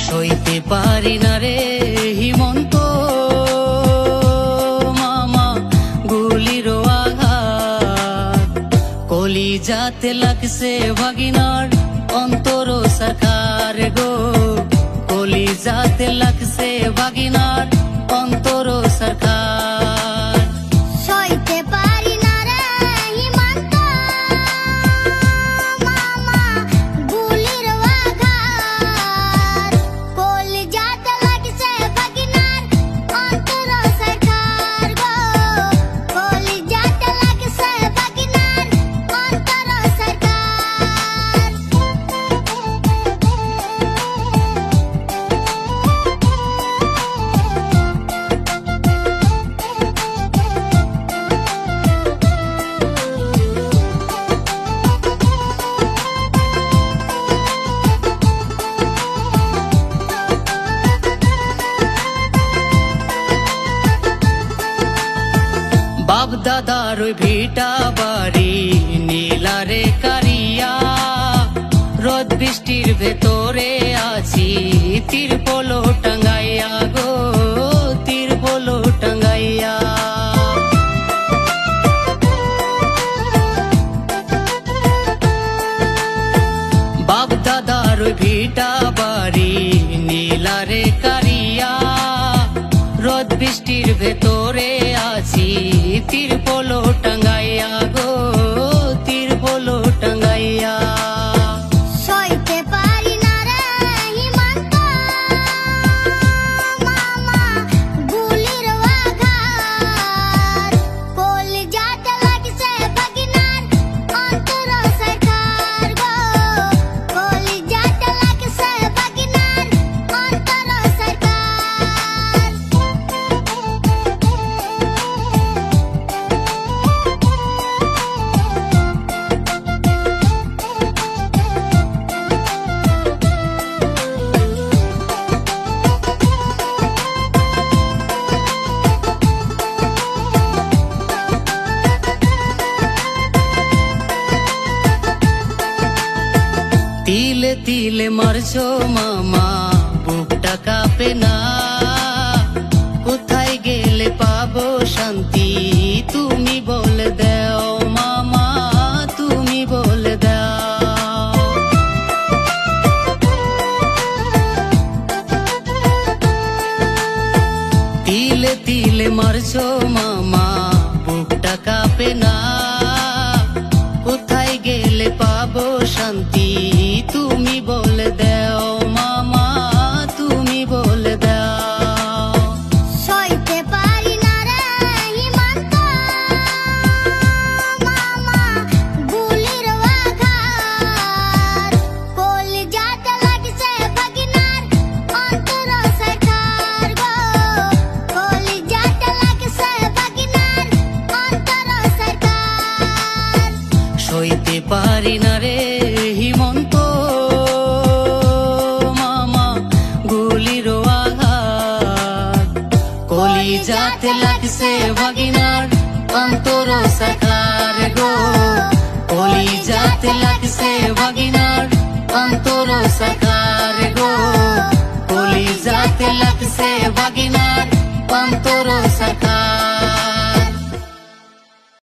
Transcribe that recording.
সইতে পারি না রে হিমন্ত মামা গুলির আঘাত, কলিজাতে লাগছে ভাগিনার অন্তর সরকার গো, কলিজাতে লাগছে ভাগিনার অন্তর সরকার। সইতে পারি না রে হিমন্ত মামা গুলির আঘাত, কলিজাতে লাগছে ভাগিনার অন্তর সরকার গো, কলিজাতে লাগছে ভাগিনার অন্তর সরকার। বাপ দাদার ওই ভিটা বাড়ি নীলারে কারিয়া, রোদ বৃষ্টির ভেতরে আছি তিরপল টাঙ্গাইয়া গো, তিরপল টাঙ্গাইয়া। বাপ দাদার ওই ভিটা বাড়ি নীলারে কারিয়া, রোদ বৃষ্টির ভেতরে আছি তিরপল টাঙ্গাইয়া গো, তিরপল টাঙ্গাইয়া। সইতে পারি না রে হিমন্ত মামা গুলির আঘাত, কলিজাতে লাগছে ভাগিনার অন্তর সরকার গো, কলিজাতে লাগছে ভাগিনার অন্তর সরকার। তিলে তিলে মারছো মামা বুকটা কাঁপে না, কোথায় গেলে পাবো শান্তি তুমি বলে দাও মামা, তুমি বলে দাও। তিলে তিলে মারছো মামা বুকটা কাঁপে না, কোথায় গেলে পাবো শান্তি তুমি বলে দাও মামা, তুমি বলে দাও। সইতে পারি না রে হিমন্ত মামা গুলির আঘাত, কলিজাতে লাগছে ভাগিনার অন্তর সরকার গো, কলিজাতে লাগছে ভাগিনার অন্তর সরকার। সইতে পারি না রে হিমন্ত মামা গুলির আঘাত, কলিজাতে লাগছে ভাগিনার অন্তর সরকার গো, কলিজাতে লাগছে ভাগিনার অন্তর সরকার গো, কলিজাতে লাগছে ভাগিনার অন্তর সরকার।